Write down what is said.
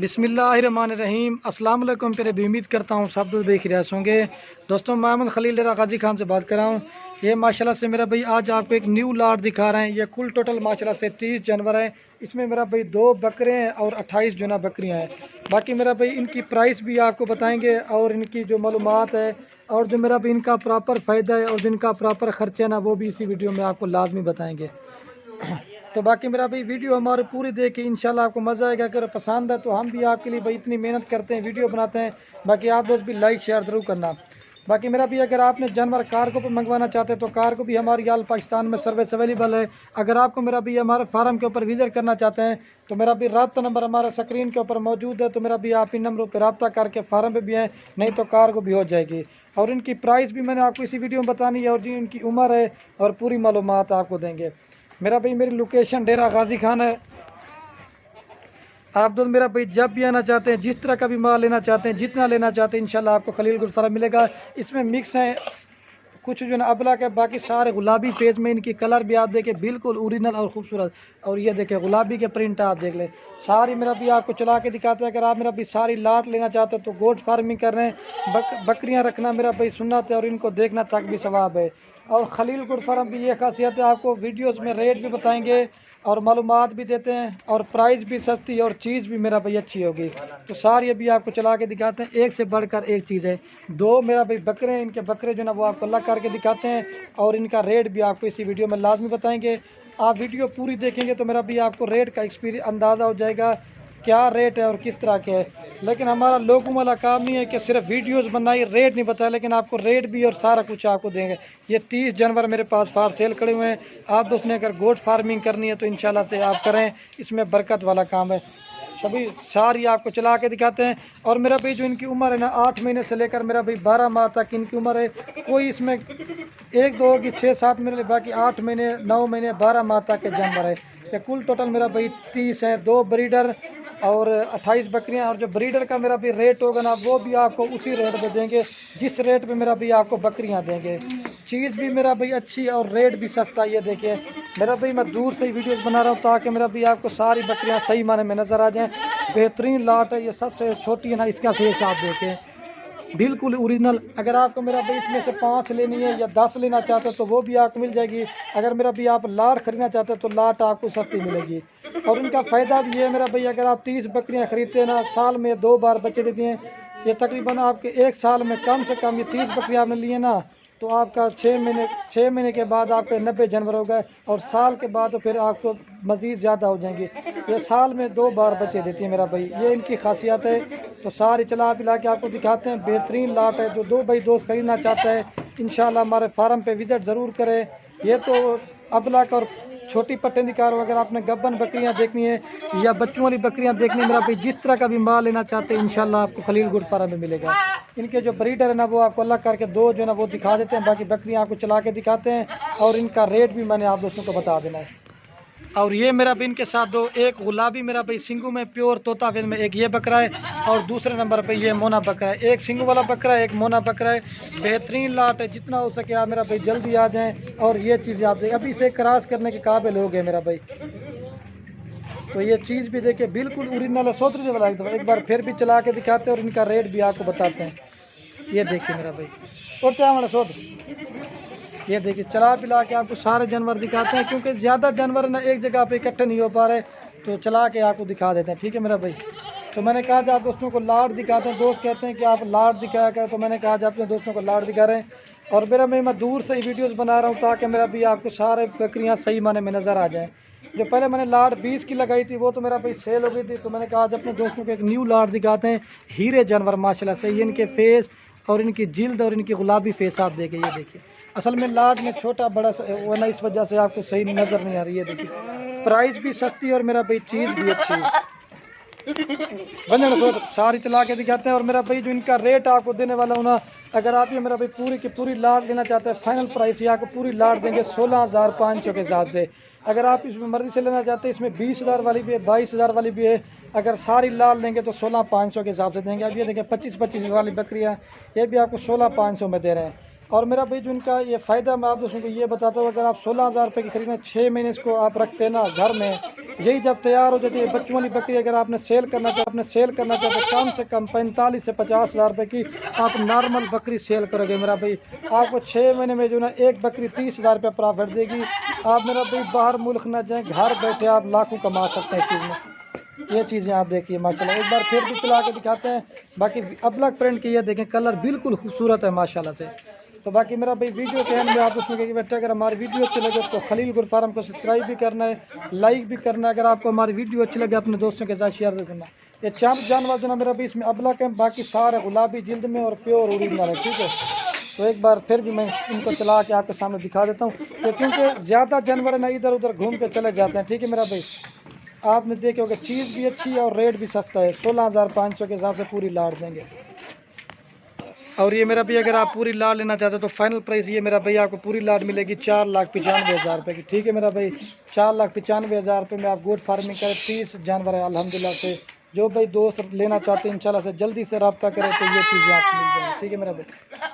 बिस्मिल्लाहिर्रहमानिर्रहीम। अस्सलाम वालेकुम प्यारे भी, उम्मीद करता हूँ सब लोग बेखियास होंगे। दोस्तों, मोहम्मद खलील डेरा गाजी खान से बात कर रहा हूँ। ये माशाल्लाह से मेरा भाई आज आपको एक न्यू लाट दिखा रहे हैं। ये कुल टोटल माशाल्लाह से 30 जानवर हैं। इसमें मेरा भाई 2 बकरे हैं और 28 जो ना बकरियाँ हैं। बाकी मेरा भाई इनकी प्राइस भी आपको बताएंगे और इनकी जो मालूमात है और जो मेरा भाई इनका प्रॉपर फ़ायदा है और जिनका प्रॉपर ख़र्चा है ना, वो भी इसी वीडियो में आपको लाजमी बताएँगे। तो बाकी मेरा भाई वीडियो हमारे पूरी देख के इंशाल्लाह आपको मज़ा आएगा। अगर पसंद है तो हम भी आपके लिए भाई इतनी मेहनत करते हैं, वीडियो बनाते हैं। बाकी आप दोस्त भी लाइक शेयर ज़रूर करना। बाकी मेरा भी अगर आपने जानवर कार्गो पर मंगवाना चाहते हैं तो कार्गो भी हमारी आल पाकिस्तान में सर्विस अवेलेबल है। अगर आपको मेरा भी हमारे फार्म के ऊपर विजिट करना चाहते हैं तो मेरा भी रब्ता नंबर हमारा स्क्रीन के ऊपर मौजूद है। तो मेरा भी आप इन नंबरों पर रब्ता करके फार्म पे भी हैं, नहीं तो कार्गो भी हो जाएगी। और इनकी प्राइस भी मैंने आपको इसी वीडियो में बतानी है और जी इनकी उम्र है और पूरी मालूमात आपको देंगे। मेरा भाई मेरी लोकेशन डेरा गाजी खान है। आप दोस्त मेरा भाई जब भी आना चाहते हैं, जिस तरह का भी माल लेना चाहते हैं, जितना लेना चाहते हैं, इंशाल्लाह आपको खलील गुल फार्म मिलेगा। इसमें मिक्स हैं कुछ जो ना अबला के, बाकी सारे गुलाबी फेज में। इनकी कलर भी आप देखें बिल्कुल ओरिजिनल और खूबसूरत। और ये देखें गुलाबी के प्रिंट आप देख लें सारी। मेरा भी आपको चला के दिखाते हैं। अगर आप मेरा भी सारी लाट लेना चाहते हो तो गोट फार्मिंग कर रहे हैं, बकरियां रखना मेरा भाई सुन्नत है और इनको देखना तक भी सवाब है। और खलील गुड फार्म की ये खासियत है, आपको वीडियोस में रेट भी बताएंगे और मालूमात भी देते हैं और प्राइस भी सस्ती और चीज़ भी मेरा भाई अच्छी होगी। तो सारी अभी आपको चला के दिखाते हैं, एक से बढ़कर एक चीज़ है। 2 मेरा भाई बकरे हैं, इनके बकरे जो ना वो आपको अलग करके दिखाते हैं और इनका रेट भी आपको इसी वीडियो में लाजमी बताएंगे। आप वीडियो पूरी देखेंगे तो मेरा भी आपको रेट का एक्सपीरियंस अंदाज़ा हो जाएगा क्या रेट है और किस तरह के है। लेकिन हमारा लोगों वाला काम नहीं है कि सिर्फ वीडियोस बनाई रेट नहीं बताया, लेकिन आपको रेट भी और सारा कुछ आपको देंगे। ये 30 जानवर मेरे पास फार सेल खड़े हुए हैं। आप दोस्त ने अगर गोट फार्मिंग करनी है तो इंशाल्लाह से आप करें, इसमें बरकत वाला काम है। सभी सारी आपको चला के दिखाते हैं। और मेरा भाई जो इनकी उम्र है ना 8 महीने से लेकर मेरा भाई 12 माह तक इनकी उम्र है। कोई इसमें 1-2 की 6-7 महीने, बाकी 8 महीने 9 महीने 12 माह तक के जानवर है। ये कुल टोटल मेरा भाई 30 हैं, 2 ब्रीडर और 28 बकरियां। और जो ब्रीडर का मेरा भी रेट होगा ना वो भी आपको उसी रेट पे देंगे जिस रेट पे मेरा भी आपको बकरियां देंगे। चीज़ भी मेरा भाई अच्छी और रेट भी सस्ता। ये देखिए मेरा भाई मैं दूर से ही वीडियोस बना रहा हूँ ताकि मेरा भी आपको सारी बकरियां सही माने में नज़र आ जाएं। बेहतरीन लाट है। ये सबसे छोटी है ना, इसका फेस आप देखें बिल्कुल ओरिजिनल। अगर आपको मेरा भाई इसमें से 5 लेनी है या 10 लेना चाहते हो तो वो भी आपको मिल जाएगी। अगर मेरा भी आप लाट खरीदना चाहते हो तो लाट आपको सस्ती मिलेगी। और इनका फ़ायदा भी है मेरा भाई, अगर आप 30 बकरियां खरीदते हैं ना, साल में 2 बार बच्चे देती हैं। ये तकरीबन आपके 1 साल में कम से कम ये 30 बकरियां आपने लिए ना तो आपका 6 महीने के बाद आपके 90 जानवर हो गए और साल के बाद तो फिर आपको मज़ीद ज़्यादा हो जाएंगे। ये साल में 2 बार बच्चे देती है मेरा भाई, ये इनकी खासियत है। तो सारी चला पिला के आपको दिखाते हैं। बेहतरीन लाट है। जो 2 भाई दोस्त खरीदना चाहता है इंशाल्लाह हमारे फार्म पे विज़िट ज़रूर करें। ये तो अबलक और छोटी पट्टे निकाल। अगर आपने गब्बन बकरियां देखनी है या बच्चों वाली बकरियां देखनी है मेरा भाई, जिस तरह का भी माल लेना चाहते हैं इंशाल्लाह आपको खलील गुड फार्म में मिलेगा। इनके जो ब्रीडर है ना वो आपको अलग करके 2 जो ना वो दिखा देते हैं, बाकी बकरियां आपको चला के दिखाते हैं और इनका रेट भी मैंने आप दोस्तों को बता देना है। और ये मेरा भी इनके साथ 2, एक गुलाबी मेरा भाई सिंगू में प्योर तोता फिर में एक ये बकरा है और दूसरे नंबर पे ये मोना बकरा है। एक सिंगू वाला बकरा है, एक मोना बकरा है। बेहतरीन लाट है। जितना हो सके आप मेरा भाई जल्दी आ जाएं और ये चीज़ें आप देखें। अभी से क्रॉस करने के काबिल हो गए मेरा भाई। तो ये चीज़ भी देखिए बिल्कुल ओरिजिनल है। सोतरी वाला एक बार फिर भी चला के दिखाते हैं और इनका रेट भी आपको बताते हैं। ये देखिए मेरा भाई और क्या हमारा सोत, ये देखिए चला पिला के आपको सारे जानवर दिखाते हैं क्योंकि ज़्यादा जानवर ना एक जगह पे इकट्ठे नहीं हो पा रहे तो चला के आपको दिखा देते हैं। ठीक है मेरा भाई। तो मैंने कहा कि आप दोस्तों को लाट दिखाते हैं। दोस्त कहते हैं कि आप लाट दिखाया करें, तो मैंने कहा कि अपने दोस्तों को लाट दिखा रहे हैं। और मेरा मैं दूर से ही वीडियोस बना रहा हूँ ताकि मेरा भी आपको सारे बकरियाँ सही माने में नज़र आ जाएँ। जो पहले मैंने लाट 20 की लगाई थी वो तो मेरा भाई सेल हो गई थी। तो मैंने कहा आज अपने दोस्तों को एक न्यू लाट दिखाते हैं। हीरे जानवर माशाल्लाह से, ये इनके फेस और इनकी जिल्द और इनकी गुलाबी फेस आप देखें। ये देखिए असल में लाट में छोटा बड़ा वो ना, इस वजह से आपको सही नज़र नहीं आ रही है। देखिए प्राइस भी सस्ती और मेरा भाई चीज़ भी अच्छी है। सारी चला के दिखाते हैं। और मेरा भाई जो इनका रेट आपको देने वाला हूँ ना, अगर आप ये मेरा भाई पूरी की पूरी लाट लेना चाहते हैं फाइनल प्राइस ये आपको पूरी लाट देंगे 16,500 के हिसाब से। अगर आप इसमें मर्जी से लेना चाहते हैं इसमें 20,000 वाली भी है, 22,000 वाली भी है। अगर सारी लाल लेंगे तो 16,500 के हिसाब से देंगे। अब ये देखें 25-25 वाली बकरियाँ ये भी आपको 16,500 में दे रहे हैं। और मेरा भाई जो इनका ये फ़ायदा मैं आप दोस्तों को ये बताता हूँ, अगर आप 16,000 रुपये की खरीदें, 6 महीने इसको आप रखते हैं ना घर में, यही जब तैयार हो जाती है बच्चों वाली बकरी, अगर आपने सेल करना चाहते कम से कम 45 से 50,000 रुपये की आप नॉर्मल बकरी सेल करोगे मेरा भाई, आपको 6 महीने में जो ना एक बकरी 30,000 रुपये प्रॉफिट देगी। आप मेरा भाई बाहर मुल्क ना जाएँ, घर बैठे आप लाखों कमा सकते हैं इस चीज़ में। ये चीज़ें आप देखिए माशाल्लाह, एक बार फिर भी चला के दिखाते हैं। बाकी अबलग प्रिंट की ये देखें, कलर बिल्कुल खूबसूरत है माशाल्लाह से। तो बाकी मेरा भाई वीडियो के एंड में आप उसमें कि बेटा अगर हमारी वीडियो अच्छी लगे तो खलील गुल फार्म को सब्सक्राइब भी करना है, लाइक भी करना है। अगर आपको हमारी वीडियो अच्छी लगे अपने दोस्तों के साथ शेयर भी करना। ये 4 जानवर जो ना मेरा भाई इसमें अबलग है, बाकी सारे गुलाबी जिल्द में और प्योर ओरिजिनल है, ठीक है। तो एक बार फिर भी मैं इनको चला के आपके सामने दिखा देता हूँ, तो क्योंकि ज़्यादा जानवर ना इधर उधर घूम के चले जाते हैं, ठीक है मेरा भाई। आपने देखे होगा चीज़ भी अच्छी है और रेट भी सस्ता है, 16,500 के हिसाब से पूरी लाट देंगे। और ये मेरा भाई अगर आप पूरी लाट लेना चाहते हो तो फाइनल प्राइस ये मेरा भाई आपको पूरी लाट मिलेगी 4,95,000 रुपये की, ठीक है मेरा भाई। 4,95,000 रुपये में आप गुड फार्मिंग करें, 30 जानवर है अल्हम्दुलिल्लाह से। जो भाई दोस्त लेना चाहते हैं इंशाल्लाह से जल्दी से रब्ता करें तो ये चीज़ें आपको मिल जाएंगी, ठीक है मेरा भाई।